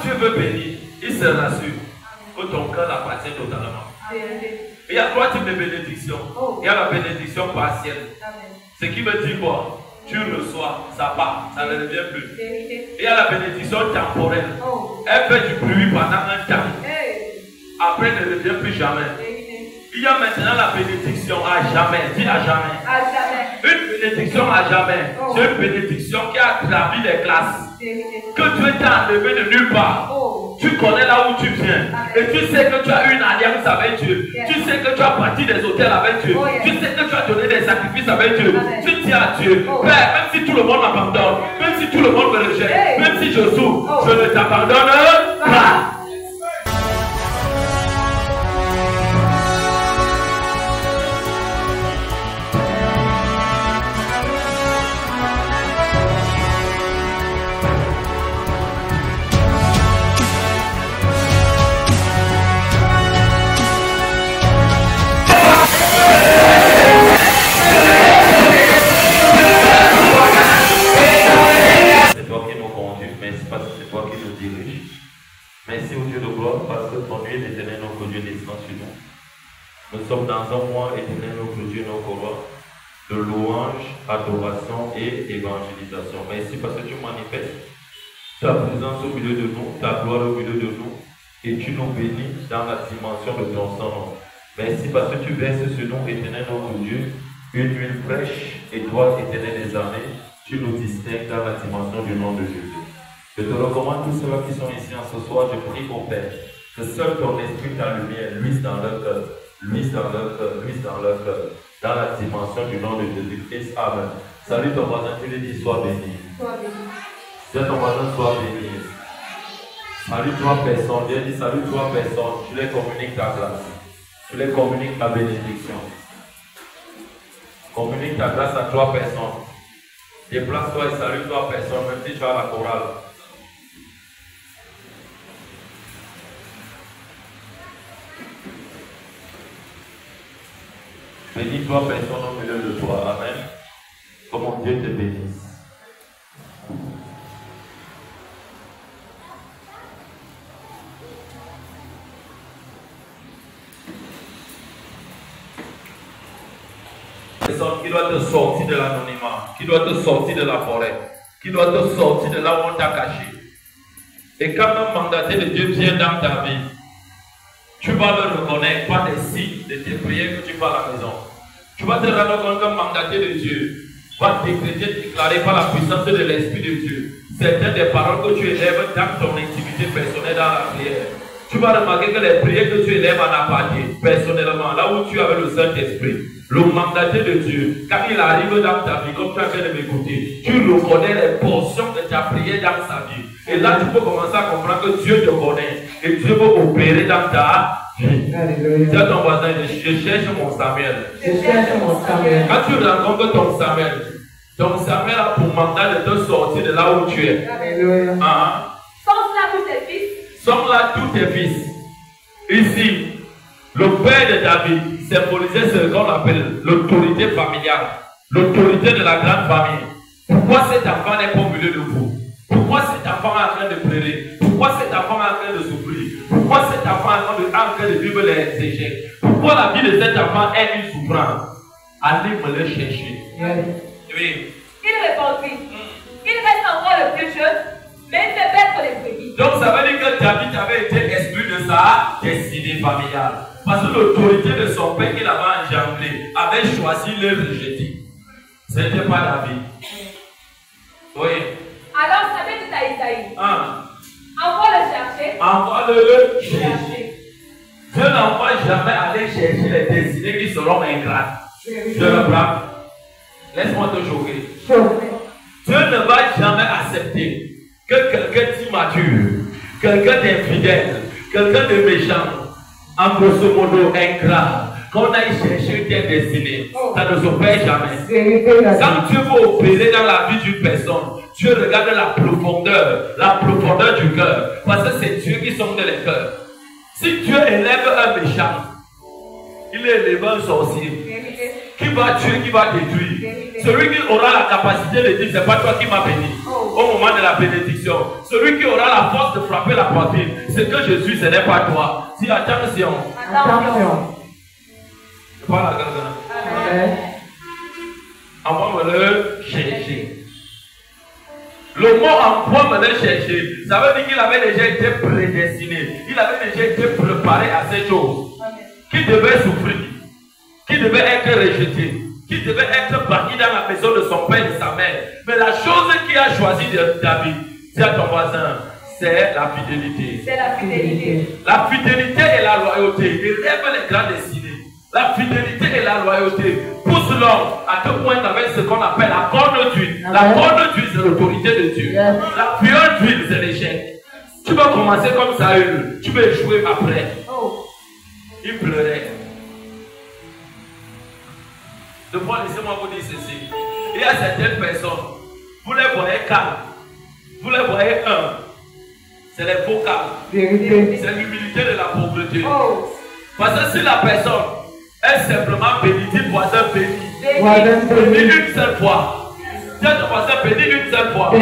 Dieu veut bénir, il se rassure que ton cœur appartient totalement. Il y a 3 types de bénédictions. Il y a la bénédiction partielle. Ce qui veut dire quoi? Tu reçois, ça part, ça ne revient plus. Il y a la bénédiction temporelle. Elle fait du bruit pendant un temps. Après, elle ne revient plus jamais. Il y a maintenant la bénédiction à jamais. Dis à jamais. Une bénédiction à jamais. C'est une bénédiction qui a gravi les classes. Que Dieu t'a enlevé de nulle part. Tu connais là où tu viens. Et tu sais que tu as une alliance avec Dieu. Tu sais que tu as parti des hôtels avec Dieu. Tu sais que tu as donné des sacrifices avec Dieu. Tu dis à Dieu, Père, même si tout le monde m'abandonne, même si tout le monde me rejette, même si je souffre, je ne t'abandonne pas. Merci au Dieu de gloire parce que ton Dieu éternel, notre Dieu, descend sur nous. Nous sommes dans un mois éternel, notre Dieu, notre roi, de louange, adoration et évangélisation. Merci parce que tu manifestes ta présence au milieu de nous, ta gloire au milieu de nous, et tu nous bénis dans la dimension de ton sang. Merci parce que tu verses sur nous, éternel, notre Dieu, une huile fraîche, et toi, éternel des armées, tu nous distingues dans la dimension du nom de Jésus. Je te recommande tous ceux qui sont ici en ce soir, je prie au Père, que seul ton esprit ta lumière luise dans leur cœur, luise dans leur cœur, luise dans leur cœur, dans la dimension du nom de Jésus-Christ. Amen. Salut ton voisin, tu lui dis sois béni. Dis ton voisin, sois béni. Salut toi personne, viens dire salut toi personne, tu les communiques ta grâce, tu les communiques ta bénédiction. Communique ta grâce à 3 personnes. Déplace-toi et salue 3 personnes, même si tu as la chorale. Bénis 3 personnes au milieu de toi. Amen. Que mon Dieu te bénisse. Personne qui doit te sortir de l'anonymat, qui doit te sortir de la forêt, qui doit te sortir de là où on t'a caché. Et quand un mandaté de Dieu vient dans ta vie, tu vas le reconnaître par des signes de tes prières que tu fais à la maison. Tu vas te rendre compte qu'un mandaté de Dieu va déclarer par la puissance de l'Esprit de Dieu certaines des paroles que tu élèves dans ton intimité personnelle dans la prière. Tu vas remarquer que les prières que tu élèves en aparté, personnellement, là où tu avais le Saint-Esprit, le mandaté de Dieu, quand il arrive dans ta vie, comme tu as fait de m'écouter, tu reconnais les portions de ta prière dans sa vie. Et là, tu peux commencer à comprendre que Dieu te connaît et Dieu veut opérer dans ta vie. Dis à ton voisin, je cherche mon Samuel. Je cherche mon Samuel. Quand tu rencontres ton Samuel a pour mandat de te sortir de là où tu es. Alléluia. Sont là tous tes fils. Sont là tous tes fils. Ici, le père de David symbolisait ce qu'on appelle l'autorité familiale, l'autorité de la grande famille. Pourquoi cet enfant n'est pas au milieu de vous? Pourquoi cet enfant est en train de pleurer? Pourquoi cet enfant est en train de souffrir? Pourquoi cet enfant est en train de vivre les échecs? Pourquoi la vie de cet enfant est une souffrance? Allez me le chercher. Oui. Il répondit, il reste encore le plus jeune, mais il fait paître les brebis. Donc ça veut dire que David avait été exclu de sa destinée familiale. Parce que l'autorité de son père qu'il avait engendré avait choisi de le rejeter. Ce n'était pas David. Oui. Alors Samuel dit à Isaïe, envoie le chercher. Envoie le chercher. Dieu n'envoie jamais aller chercher les destinées qui seront ingrates. Je le prends. Laisse-moi te choquer. Dieu ne va jamais accepter que quelqu'un d'immature, quelqu'un d'infidèle, quelqu'un de méchant, en grosso modo ingrat, qu'on aille chercher tes destinées. Ça ne s'opère jamais. Quand Dieu veut opérer dans la vie d'une personne, Dieu regarde la profondeur du cœur. Parce que c'est Dieu qui sonde les cœurs. Si Dieu élève un méchant, il élève un sorcier qui va tuer, qui va détruire. Celui qui aura la capacité de dire, c'est pas toi qui m'as béni. au moment de la bénédiction. Celui qui aura la force de frapper la poitrine. Ce que je suis, ce n'est pas toi. Si attention. Attention. Je parle à quelqu'un. Envoie-me-le chercher. Le mot envoie-me-le chercher, ça veut dire qu'il avait déjà été prédestiné. Il avait déjà été préparé à ces choses. Qui devait souffrir, qui devait être rejeté, qui devait être parti dans la maison de son père et de sa mère. Mais la chose qui a choisi David, c'est à ton voisin, c'est la fidélité. C'est la fidélité. La fidélité et la loyauté. Il rêve les grands destinés. La fidélité et la loyauté poussent l'homme à te pointer avec ce qu'on appelle la corne d'huile. La corne d'huile, c'est l'autorité de Dieu. La fiole d'huile, c'est l'échec. Tu vas commencer comme ça, tu vas échouer après. Il pleurait. De fois, laissez-moi vous dire ceci. Il y a certaines personnes, vous les voyez calmes, vous les voyez humbles. C'est les beaux calmes. C'est l'humilité de la pauvreté. Parce que si la personne est simplement bénie, dit voisin béni. Béni une seule fois. Tiens ton voisin béni une seule fois. Tu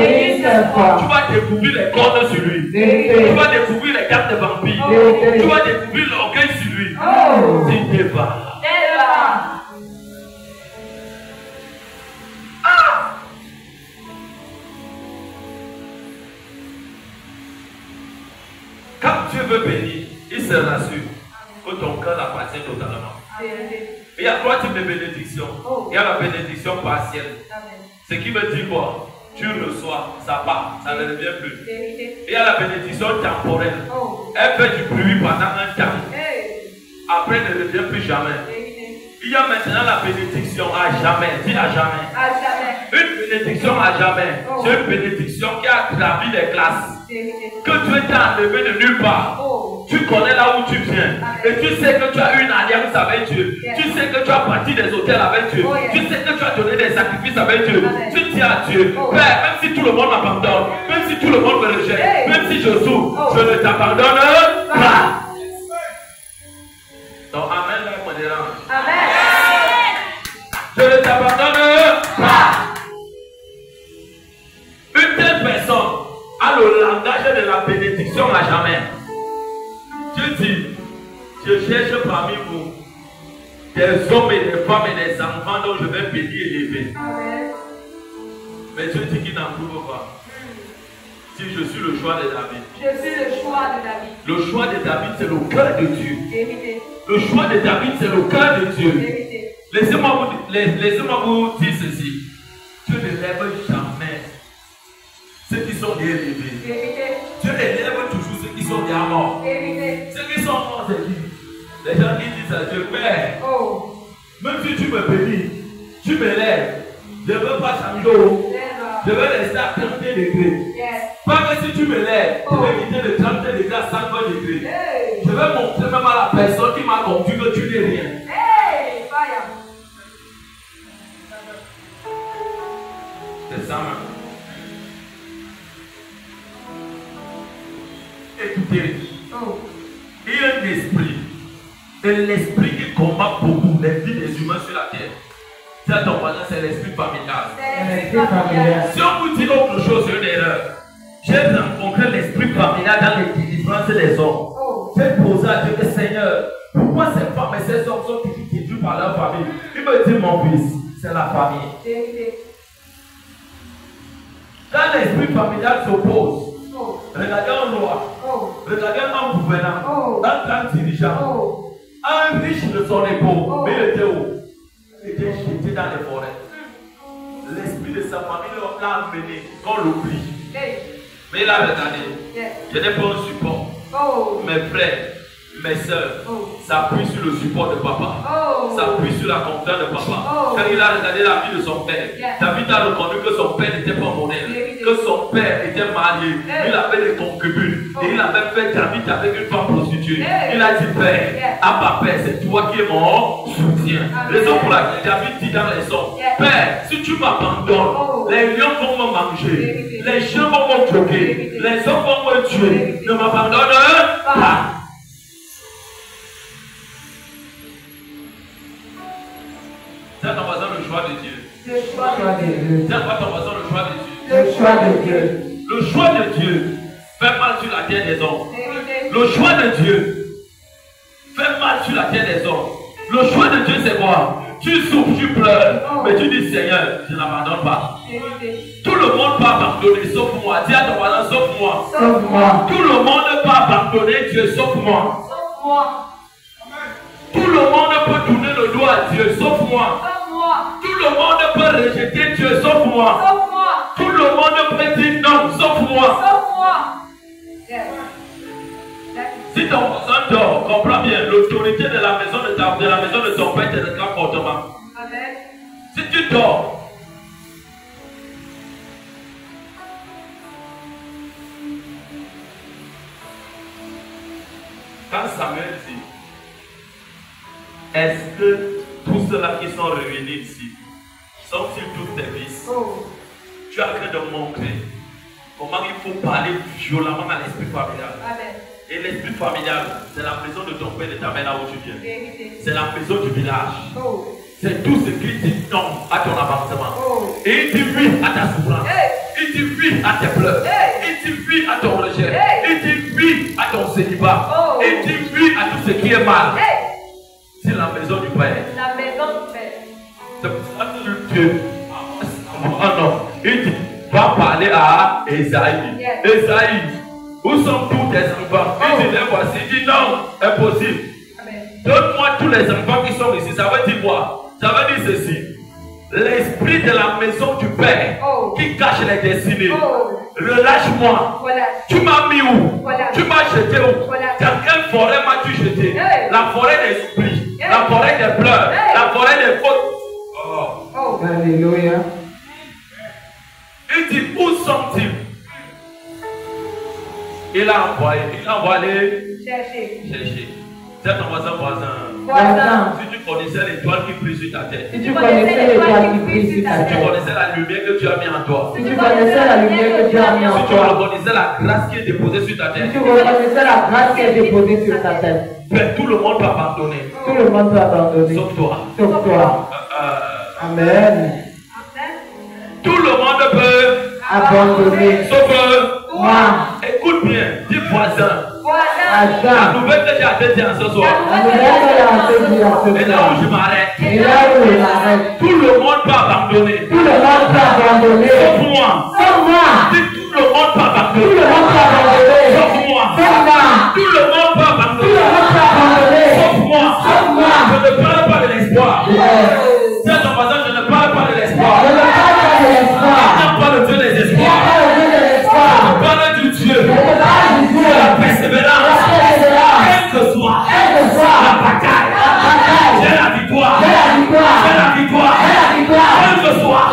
vas découvrir les cornes sur lui. Tu vas découvrir les cartes de vampire. Tu vas découvrir l'orgueil sur lui. Tu débat. Quand Dieu veut bénir, il se rassure que ton cœur appartient totalement. Il y a trois types de bénédictions. Il y a la bénédiction partielle. Ce qui veut dire quoi? Tu reçois, ça part, ça ne revient plus. Il y a la bénédiction temporelle. Elle fait du bruit pendant un temps. Après, elle ne revient plus jamais. Il y a maintenant la bénédiction à jamais. Dis à jamais. Une bénédiction à jamais. C'est une bénédiction qui a gravi les classes. Que Dieu t'a enlevé de nulle part. Tu connais là où tu viens. Et tu sais que tu as une alliance avec Dieu. Tu sais que tu as parti des hôtels avec Dieu. Tu sais que tu as donné des sacrifices avec Dieu. Tu tiens à Dieu. Père, même si tout le monde m'abandonne, même si tout le monde me rejette, même si je souffre, je ne t'abandonne pas. Donc, amen, là, me dérange. Amen. Je ne t'abandonne pas. Une telle personne a le langage de la bénédiction à jamais. Dieu dit, je cherche parmi vous des hommes et des femmes et des enfants dont je vais bénir et élever. Mais Dieu dit qu'il n'en trouve pas. Si je suis le choix de David. Je suis le choix de David. Le choix de David, c'est le cœur de Dieu. Le choix de David, c'est le cœur de Dieu. Laissez-moi vous dire ceci. Dieu ne lève jamais ceux qui sont bien élevés. Dieu élève toujours ceux qui sont bien morts. Ceux qui sont morts, c'est qui? Les gens qui disent à Dieu, Père, même si tu me bénis, tu me lèves, je ne veux pas changer. Je veux rester à 30 degrés. Pas que si tu me lèves, je vais quitter de 30 degrés à 50 degrés. Je vais montrer même à la personne qui m'a conduit que tu n'es rien. C'est ça, même. Écoutez, il y a un esprit. Et l'esprit qui combat beaucoup les vies des humains sur la terre. C'est ton voisin, c'est l'esprit familial. Si on vous dit autre chose, c'est une erreur. J'ai rencontré l'esprit familial dans les délivrances des hommes. J'ai posé à Dieu, Seigneur, pourquoi ces femmes et ces hommes sont toujours détruits par leur famille? Il me dit, mon fils, c'est la famille. Quand l'esprit familial s'oppose, regardez un roi, regardez un gouvernant, un grand dirigeant, un riche de son époque, mais il était où? Il était jeté dans les forêts. L'esprit de sa famille l'a amené, qu'on l'oublie. Mais il a regardé. Je n'ai pas un support. Mes frères, mes soeurs, s'appuient sur le support de papa. S'appuient sur la confiance de papa. Quand il a regardé la vie de son père, David a reconnu que son père n'était pas modèle. Que son père était marié. Il avait des concubines. Et il avait fait David avec une femme prostituée. Il a dit, Père, à ma père, c'est toi qui es mon soutien. Raison pour laquelle David dit dans les sons, Père, si tu m'abandonnes, les lions vont me manger. Les chiens vont me choquer. Les hommes vont me tuer. Ne m'abandonne pas. C'est ton voisin le choix de Dieu. Le choix de Dieu. C'est quoi ton voisin le choix de Dieu? Le choix de Dieu. Le choix de Dieu fait mal sur la terre des hommes. Le choix de Dieu fait mal sur la terre des hommes. Le choix de Dieu, c'est quoi? Tu souffres, tu pleures, mais tu dis Seigneur, je n'abandonne pas. Tout le monde peut abandonner, sauf moi. Dis à ton voisin, sauf moi. Sauf moi. Tout le monde peut abandonner Dieu, sauf moi. Sauf moi. Tout le monde peut tourner le dos à Dieu, sauf moi. Sauf moi. Tout le monde peut rejeter Dieu, sauf moi. Sauf moi. Tout le monde peut dire non, sauf moi. Sauf moi. Yes. Si ton voisin dort, comprends bien, l'autorité de la maison de ton père te réclame fortement. Amen. Si tu dors, quand Samuel dit, est-ce que tous ceux-là qui sont réunis ici, sont-ils tous tes fils? Oh. Tu es en train de montrer comment il faut parler violemment à l'esprit familial. Amen. Et l'esprit familial, c'est la maison de ton père et de ta mère là où tu viens. Vérité. C'est la maison du village. Oh. C'est tout ce qui dit non à ton avancement. Oh. Et il dit oui à ta souffrance. Hey. Il dit oui à tes pleurs. Hey. Il dit oui à ton rejet. Hey. Il dit oui à ton célibat. Oh. Il dit oui à tout ce qui est mal. Hey. C'est la maison du Père. La maison du Père. C'est pour ça que Dieu, oh non, il dit, va parler à Esaïe. Yes. Esaïe, où sont tous tes enfants? Il dit, les voici. Il dit, non, impossible. Amen. Donne-moi tous les enfants qui sont ici. Ça veut dire quoi? Ça veut dire ceci. L'esprit de la maison du Père Oh. qui cache les destinées. Oh. Relâche-moi. Voilà. Tu m'as mis où? Voilà. Tu m'as jeté où? Voilà. Dans quelle forêt m'as-tu jeté? Hey. La forêt des esprits, Hey. la forêt des pleurs, Hey. la forêt des fautes. Oh. Oh. Alléluia. Il dit, où sont-ils? Il a envoyé Cherchez. chercher. C'est ton voisin. Voisin. Si tu connaissais l'étoile qui brille sur ta tête, Si tu connaissais l'étoile qui brille sur ta si tu tête, connaissais la lumière que tu as mis en toi, si tu connaissais la lumière que Dieu a mis en si tu toi, reconnaissais la grâce qui est déposée sur ta si tête, tu reconnaissais la grâce qui est déposée sur ta tête, ben, tout le monde peut abandonner, tout le monde peut abandonner, sauf toi. sauf toi. Amen. Amen. Tout le monde peut, Abandonner. sauf Moi, écoute bien, dis voisin. Voisin. La Adam, nouvelle que j'ai à te dire ce soir, la nouvelle que j'ai dit en ce et là où je soir, m'arrête, et là où il arrête, tout le monde peut abandonner, tout le monde peut abandonner, sauf moi. sauf moi, Dis tout le monde peut tout le abandonner, monde peut abandonner, sauf moi. sauf moi, Tout le monde peut tout abandonner, le monde peut abandonner, sauf moi. sauf moi. Je ne parle pas de l'espoir. Yes. C'est ton voisin, je ne parle pas de Je l'espoir. ne parle pas de l'espoir. Je ne parle pas de Dieu des Je espoirs. parle de Je l'espoir. parle du Dieu. Je parle du Dieu. La La persévérance. persévérance. Quel que soit Quelle que soit la bataille, la bataille, j'ai la victoire. j'ai la victoire. J'ai la victoire. J'ai la victoire. Quel que soit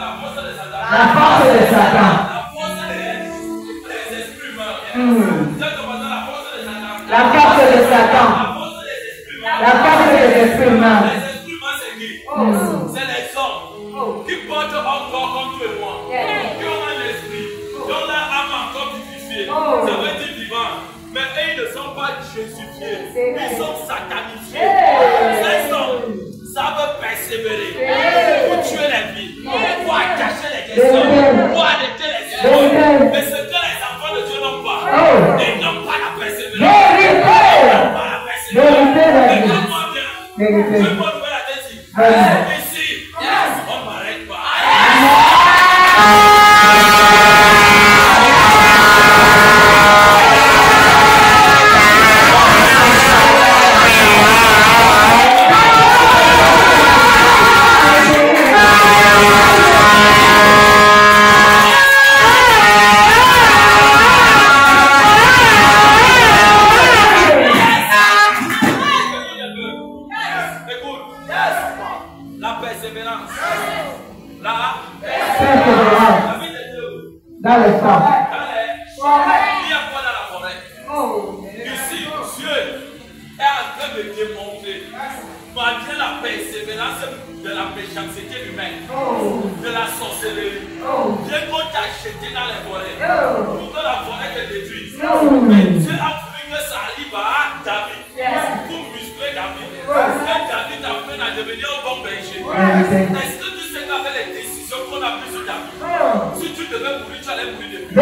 La force de Satan. La force de Satan. La force des esprits humains. Les esprits humains, c'est qui? C'est les hommes qui portent encore comme toi et moi. Qui ont un esprit, qui ont leur âme encore vivifiée. Ça veut dire vivant. Mais eux, ils ne sont pas jésufiés. Ils sont satanifiés. Ces hommes savent persévérer pour tuer les vies, pour cacher les questions, pour arrêter les erreurs. Mais ce que les enfants de Dieu n'ont pas, ils n'ont pas la persévérance. Ils n'ont pas la persévérance. Mais comment bien? Je peux trouver la tête ici. Ici, on ne m'arrête pas. Dans le sang. Il y a quoi dans la forêt? Ici, Dieu est en train de démontrer, malgré la persévérance de la méchanceté humaine, de la sorcellerie, Dieu t'a jeté dans les forêts pour que la forêt te détruise. Mais Dieu a voulu que ça arrive à David pour muscler David. Et David apprenne à devenir un bon berger. Est-ce que tu sais qu'avec les décisions qu'on a prises sur David, si tu devais mourir, tu allais mourir depuis.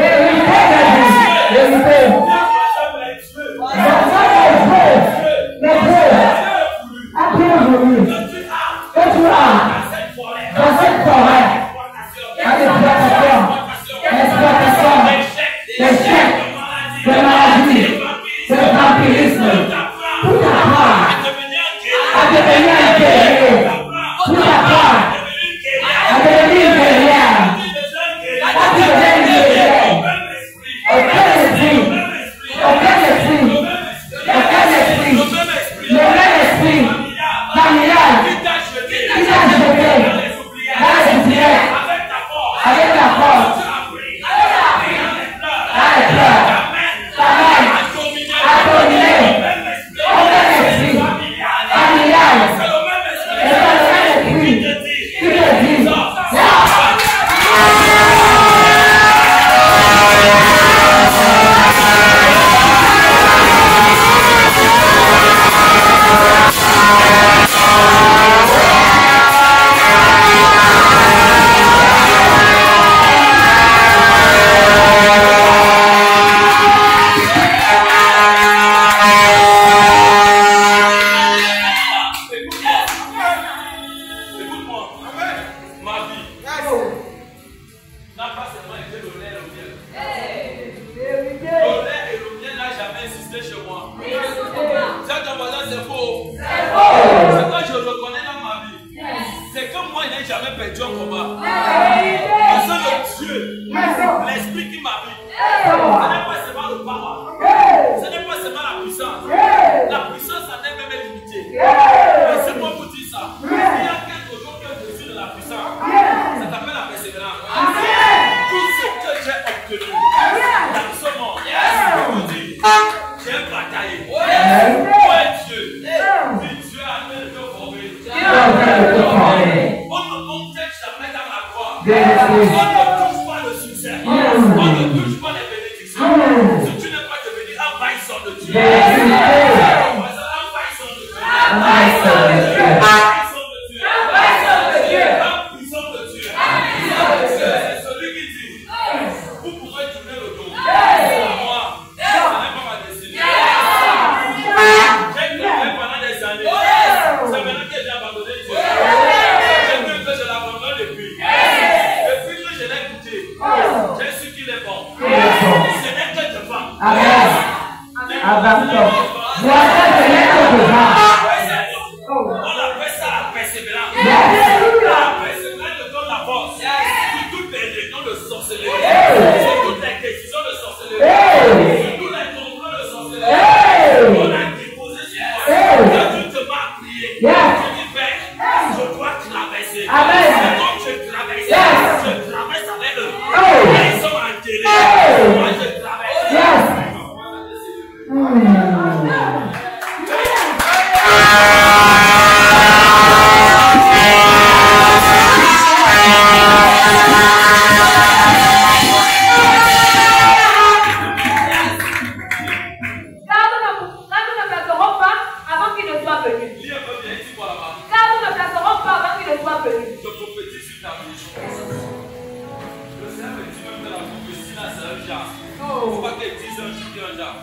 Amen. là.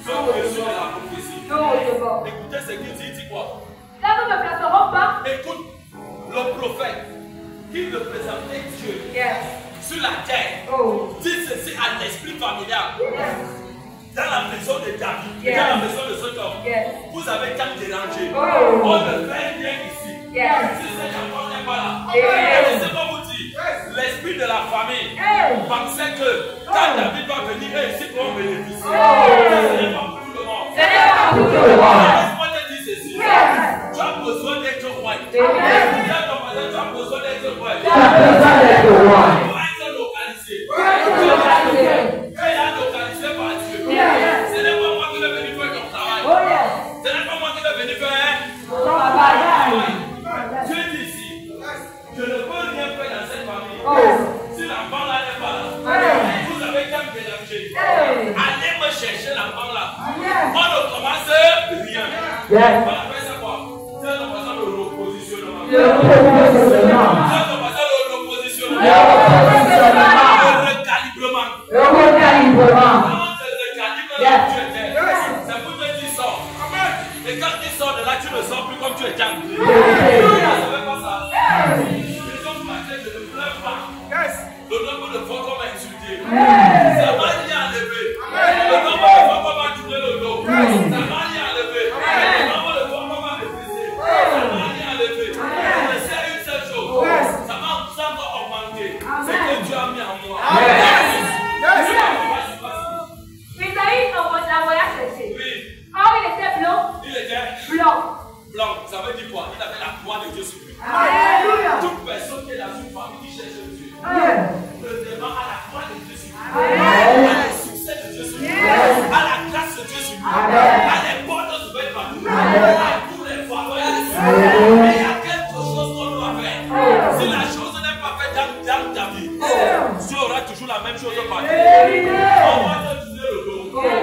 Ceux qui sont de la prophétie. Écoutez ce qu'il dit, il dit quoi? Là, nous ne placerons pas. Écoute, le prophète qui représentait Dieu sur la terre dit ceci à l'esprit familial. Dans la maison de David, dans la maison de cet homme, vous avez tant dérangé. On ne fait rien ici. Si cet enfant n'est pas là, laissez-moi vous dire, l'esprit de la famille pensait que quand David va venir, ici pour bénéficier. Ce n'est pas pour tout le monde. Laisse-moi te dire ceci. Tu as besoin d'être roi. Tu as besoin d'être roi. Pour être localisé. Et là, localisé par Dieu. Ce n'est pas moi qui vais venir faire ton travail. Ce n'est pas moi qui vais venir faire ton travail. Dieu dit ici, je ne peux rien faire dans cette famille. Si l'enfant là n'est pas là, vous avez qu'à me mélanger. Allez me chercher l'enfant là. On ne commence rien. On appelle ça quoi? C'est un passage de repositionnement. C'est un passage de repositionnement. Le recalibrement. Comment tu recalibres là où tu étais? C'est pour te dire sort. Et quand tu sors de là, tu ne sors plus comme tu étais. Tu ne savais pas ça. Les hommes matin, je ne pleure pas. Le nombre de fois qu'on m'a insulté, ça m'a rien enlevé. Le nombre de fois qu'on m'a tourné le dos, ça m'a rien enlevé. Le nombre de fois qu'on m'a méprisé, ça m'a rien enlevé. Je sais une seule chose, ça m'a encore augmenté. C'est que Dieu a mis en moi. Isaïe envoya chercher. Or, il était blanc. Il était blanc. Blanc, ça veut dire quoi? Il avait la gloire de Dieu sur lui. Alléluia. Toute personne qui est dans une famille qui cherche Dieu, précisément à la gloire de Dieu sur lui, à le succès de Dieu sur lui, à la grâce de Dieu sur lui, à les portes ouvertes par nous, à tous les faveurs. Mais il y a quelque chose qu'on doit faire. Si la chose n'est pas faite dans ta vie, Dieu aura toujours la même chose par nous. On va te tourner le dos. Avec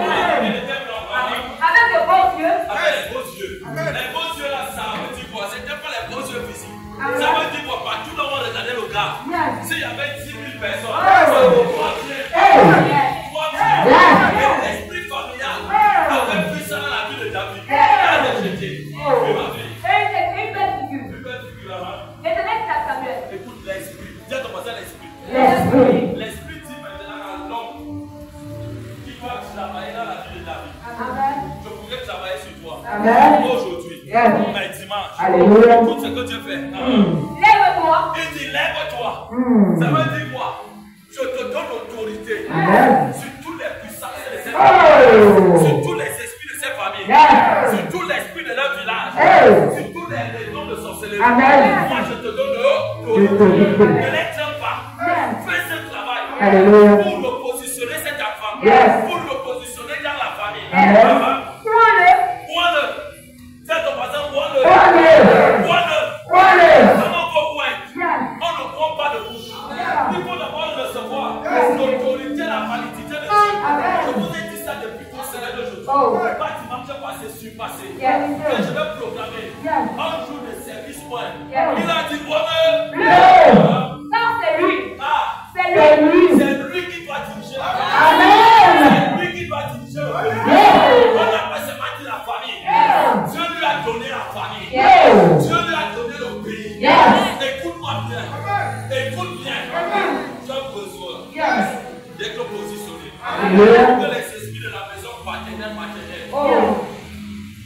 de beaux yeux. Avec les beaux yeux. Les beaux yeux là, ça veut dire quoi? C'était pas les beaux yeux physiques. Ça veut dire quoi? Partout le monde regardait le gars. S'il y avait 10 000 personnes, ça veut dire l'esprit familial avait pris ça dans la vie de David. Il a rejeté. Une belle figure. Une belle figure là-bas. L'éternel dit à Samuel. Écoute, l'esprit. Dis à ton voisin l'esprit. L'esprit dit maintenant à l'homme qui va travailler dans la vie de David. Je pourrais travailler sur toi. Aujourd'hui, mais dimanche. Alléluia. Écoute ce que Dieu fait. Lève-toi. Il dit lève-toi. Ça veut dire quoi? Je te donne l'autorité sur toutes les puissances de ces familles, sur tous les esprits de ces familles, sur tout l'esprit de leur village, sur tous les raisons de sorcellerie. Moi je te donne l'autorité. Ne les traite pas. Fais ce travail pour le positionner cet enfant, pour le positionner dans la famille. Vois-le. C'est ton voisin, vois-le. Comment on voit? On ne prend pas de bouche. Il faut d'abord recevoir l'autorité, la validité de Dieu. Je vous ai dit ça depuis qu'on serait d'aujourd'hui. Pas dimanche passé, surpassé. Mais je vais proclamer un jour de service point. Il a dit, Non, c'est lui. C'est lui qui doit diriger la famille. C'est lui qui doit diriger le pays. On n'a pas seulement dit la famille. Dieu lui a donné la famille. Dieu lui a donné le pays. Écoute-moi bien. Écoute bien. Tu as besoin d'être positionné. Que les esprits de la maison paternelle,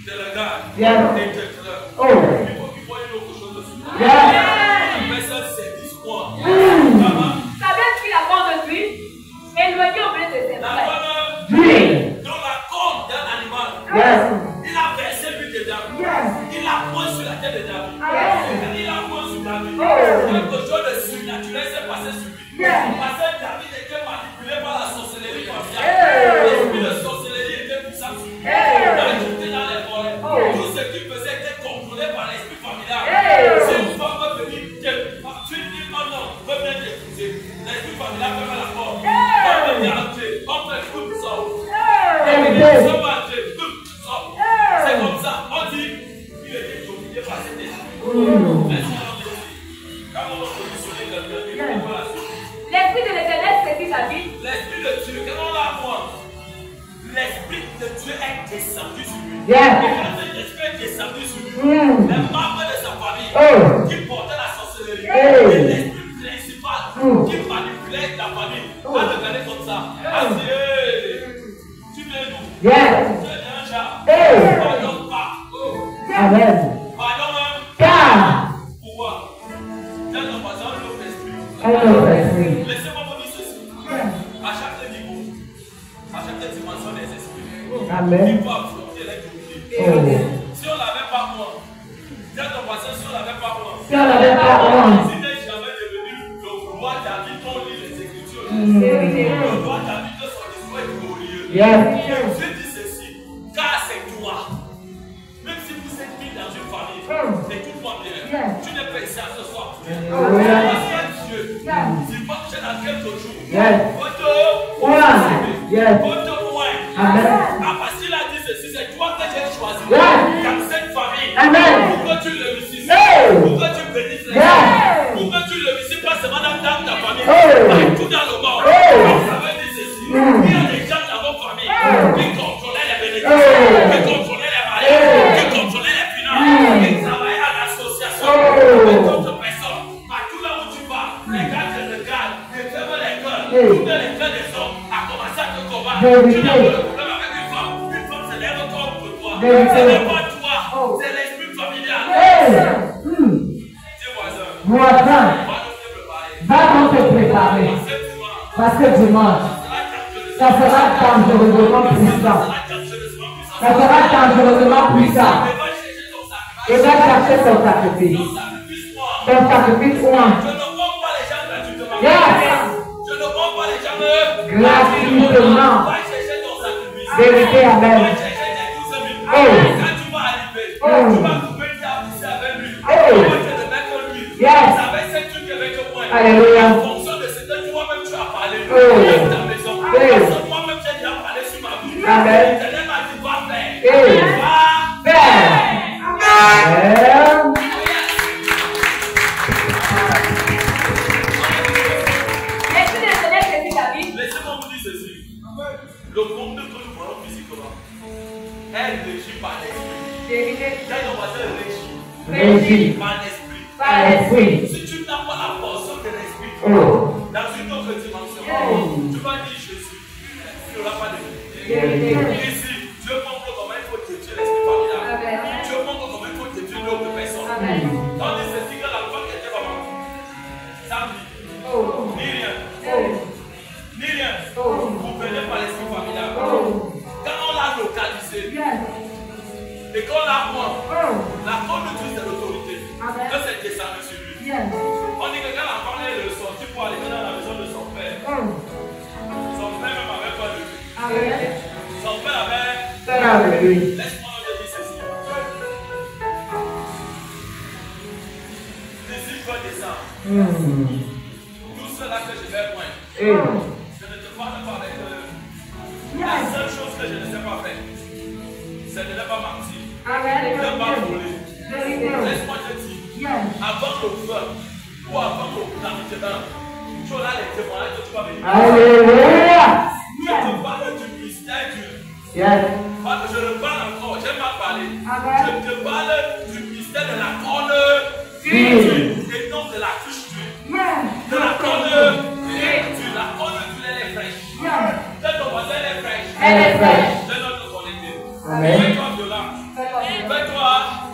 de regard, d'intérieur. Il faut qu'il voie autre chose dessus. On appelle ça service quoi? Ça veut qu'il a peur de lui. Éloigné au blé de ses frères. Dans la corne d'un animal. Il a versé lui dedans. Il a posé sur la tête de David. Il a posé sur David. Quelque chose de surnaturel s'est passé sur lui. Parce que David était manipulé par la sorcellerie familiale. L'esprit de sorcellerie était puissant sur lui. Il a ajouté dans les forêts. Tout ce qu'il faisait était contrôlé par l'esprit familial. Si une femme veut venir, tu dis non, veux bien t'épouser. L'esprit familial fait la porte. On peut bien entrer. On fait tout ça. C'est comme ça. On dit qu'il était dominé par cet esprit. Quand on va positionner quelqu'un, il faut la suite. L'esprit de l'éternel saisit David. L'esprit de Dieu, quand on l'a moi, de Dieu est descendu sur lui. Yes. Et quand cet esprit est descendu sur lui, les membres de sa famille qui portaient la sorcellerie, et l'esprit principal qui manipulait la famille, va le regarder comme ça. Ah, tu viens d'où? Yes. Tu es un chat. Hey. Pardonne pas. Amen. Pardonne. God. Pourquoi? Quand on passe un autre esprit. Laissez-moi vous dire ceci. À chaque niveau, à chaque dimension des esprits, Amen. il faut affronter les divinité. Si on n'avait pas moi, quand on passait, si on n'avait pas moi, Si on n'avait pas moi, si n'est jamais devenu le roi David, on lit les Écritures. Le roi David de son histoire est glorieux. Je dis ceci, car c'est toi. Même si vous êtes mis dans une famille, et tout va bien, tu n'es pas ici à ce soir. Parce que Dieu, s'il va toucher dans quelques jours, à partir de là, dit ceci, c'est toi que j'ai choisi dans cette famille pour que tu le réussisses, pour que tu bénisses les gens, pour que tu le réussisses pas seulement dans ta famille, partout dans le monde. Ça veut dire ceci, il y a des gens dans vos familles qui contrôlaient les bénédictions, qui contrôlaient les mariages, qui contrôlaient les finances, qui travaillaient à l'association avec d'autres personnes. Partout là où tu vas, les gars te regardent, ils ferment les cœurs, toutes les cœurs des hommes à commencer à te combattre. Tu n'as pas le problème avec une femme se lève contre toi. Ce n'est pas toi, c'est l'esprit familial. Dis voisin, Va donc te préparer. Parce que dimanche, ça sera dangereusement puissant. Ça sera dangereusement puissant. Et va chercher ton sacrifice. Ton sacrifice je où? ne prends pas les gens gratuitement. Je ne prends pas les gens gratuitement. Va chercher ton sacrifice. Vérité, amen. Va chercher tes 12 000. Quand tu vas arriver, tu vas couper une table ici avec lui. Tu vas te mettre lui. Ça va être cette truc avec moi. Alléluia. En fonction de ce que toi-même tu as parlé. Dans ta maison. Parce que moi-même j'ai déjà parlé sur ma vie. Amen. L'éternel m'a dit va faire. Va faire. Laissez-moi vous dire ceci. Le monde que nous voyons physiquement est régi par l'esprit. Quand on va dire régi par l'esprit. Si tu n'as pas la portion de l'esprit, dans une autre dimension, tu vas dire Jésus. Il n'y aura pas de vie. Ici, Dieu montre comment il faut détruire l'esprit familial. Dieu montre comment il faut détruire d'autres personnes. Tandis que c'est que la femme qui était maman, ça dit, ni rien. Ni rien. Vous venez par l'esprit familial. Quand on l'a localisé, et qu'on l'a moi, la conduite de l'autorité, que c'est descendu sur lui. On dit que quand la femme est sortie pour aller dans la maison de son père, son père même avait pas de lui. Son père avait. Laisse-moi te dire ceci. D'ici que descend. Tout cela que je vais moins. Je ne te parle pas avec eux. La seule chose que je ne sais pas faire, c'est de ne pas mentir. De ne pas voler. Laisse-moi te dire, avant le feu ou avant le lendemain, tu auras les témoignages que tu vas venir. Alléluia. Je te parle du mystère du. Je ne parle encore, j'ai mal parlé. Je te parle du mystère de la corne et non de la touche d'huile. De la corne d'huile. La corne d'huile, elle est fraîche. De ton voisin, elle est fraîche. De notre qualité. Fais-toi violent. Fais-toi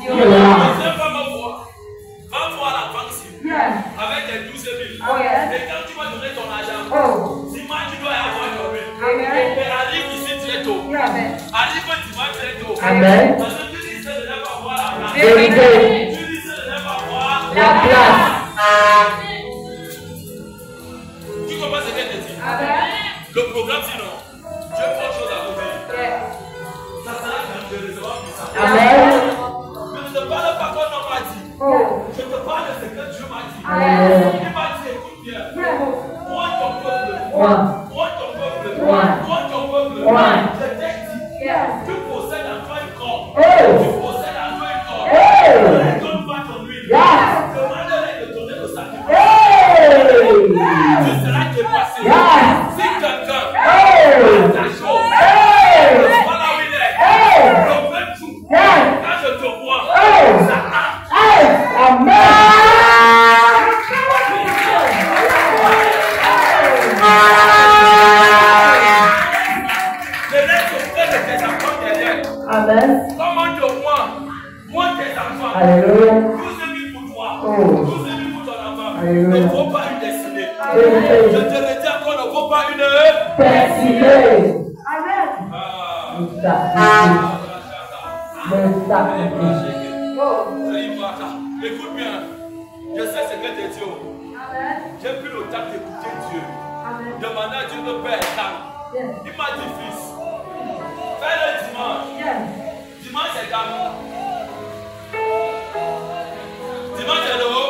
violent. Va-toi à la banque avec tes 12 000. Et quand tu vas donner ton argent, dimanche, tu dois y avoir ton huile. Et arrive ici très tôt. Arrive dimanche très tôt. Parce que tu dis que de ne pas voir la place. Tu dis que de ne pas voir la place. Tu comprends ce qu'elle te dit? Le programme, sinon, Dieu prend chose à côté. Ça sera dangereusement puissant. Je ne te parle pas comme on m'a dit. Je te parle de ce que Dieu m'a dit. Il m'a dit, écoute bien. Moi, ton peuple. Je t'ai dit, tu possèdes en toi un corps. Tu possèdes en toi un corps. Ne donne pas ton huile. Demande-les de donner le sacrifice. Tu seras dépassé. Si quelqu'un a ta chose, voilà où Je te le dis encore, ne vaut pas une Persévérez. Ah. Le sacrifice. Le sacrifice. Écoute bien, je sais ce que tu dis. J'ai pris le temps d'écouter Dieu. Demander à Dieu de faire calme. Il m'a dit, fils, fais le dimanche. Dimanche c'est calme. Dimanche c'est l'eau.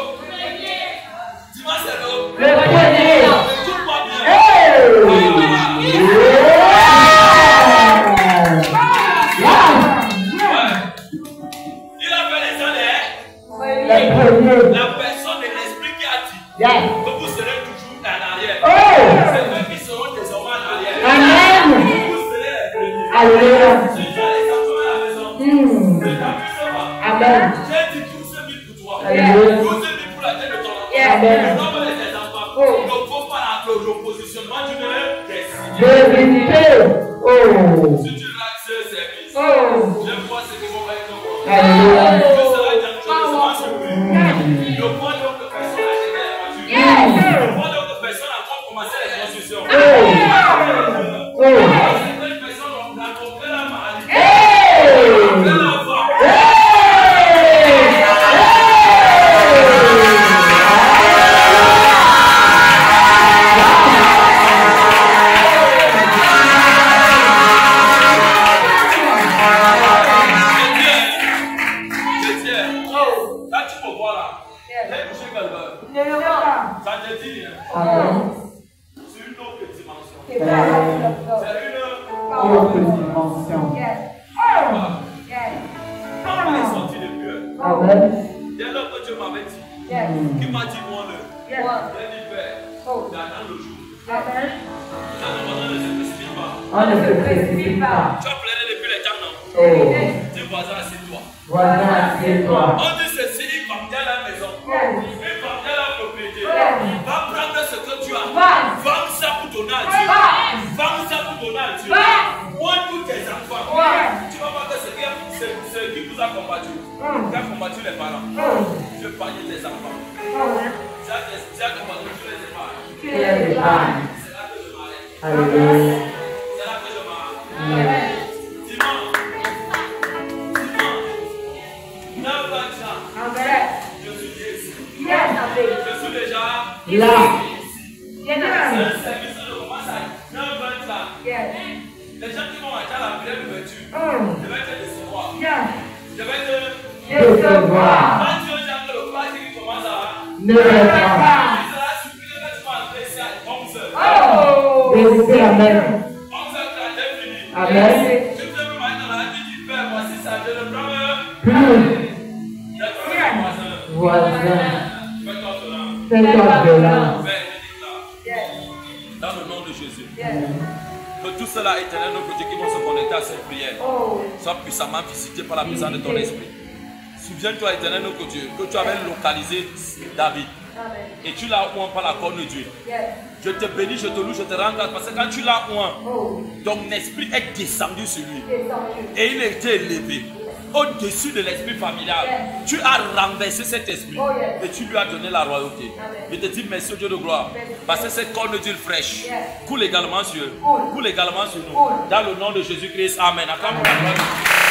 Dimanche c'est l'eau. Le premier. Écoute-moi bien. Il a fait les années. La personne de l'esprit qui a dit que vous serez toujours en arrière. C'est eux qui seront désormais en arrière. Amen. Vous serez les premiers. Alléluia. Si tu as les enfants à la maison, ne t'abuse pas. Amen. J'ai dit 12 000 pour toi. Alléluia. 12 000 pour la tête de ton enfant. Amen. Le nombre de tes enfants. Il ne faut pas l'oppositionnement d'une destinée. De vérité. Oh. Si tu rates ce service, Oh. je vois ce qui vont être comme Alléluia. tu seras dans le chemin. Le point donc de personnes à acheter les voitures. Le point donc de personnes à commencer les constructions. Oh. Certaines personnes ont compris la maladie. Compris la femme. Quand tu me vois là, j'ai touché quelqu'un. Ça te dit, Amen. c'est une autre dimension. C'est C'est une autre dimension. Quand il est sorti depuis eux, Amen. dès lors que Dieu m'avait dit, qui m'a dit moi le, j'ai dit Père, j'attends le jour. Ça ne se précipite pas. On ne se précipite pas. Tu as pleuré depuis les temps, non? Oh. Dis voisin, assieds-toi. Voisin, assieds-toi. On dit ceci, il va dans la maison. Il va dans la propriété. Va prendre ce que tu as. Vends ça pour donner à Dieu. Vends ça pour donner à Dieu. Moi, tous tes enfants. Tu vas voir que c'est qui vous a combattu. Qui a combattu les parents. Je parle des enfants. Tu as combattu tous les épargnes. Tu les épargnes. C'est là que je m'arrête. Alléluia. C'est là que je m'arrête. Dimanche. 9 ans. Je suis ici. Je suis déjà Là. c'est un service de commence à 9 ans. Les gens qui vont entrer à la prière d'ouverture, je vais te décevoir. Je vais te Recevoir. quand tu entends le parti qui commence à Ne répond pas. il sera supplié que tu vas entrer ici à 11h. Bénissez. Amen. 11h30 fini. Amen. Tu peux me mettre dans la vie du Père, voici ça, je le prends. Plus. Je te Voisin. fais-toi cela. Fais-toi violence. Père, je déclare. Dans le nom de Jésus. Que tout cela, éternel, notre Dieu, qui vont se connecter à cette prière, soient puissamment visités par la présence de ton esprit. Souviens-toi, éternel, notre Dieu, que tu avais localisé David. Et tu l'as oint par la corne de Dieu. Je te bénis, je te loue, je te rends grâce. Parce que quand tu l'as oint, ton esprit est descendu sur lui. Et il a été élevé au-dessus de l'esprit familial. Tu as renversé cet esprit. Et tu lui as donné la royauté. Je te dis merci au Dieu de gloire. Parce que cette corne d'huile fraîche coule également sur eux. Coule également sur nous. Dans le nom de Jésus-Christ. Amen. Acclame pour la gloire de Dieu.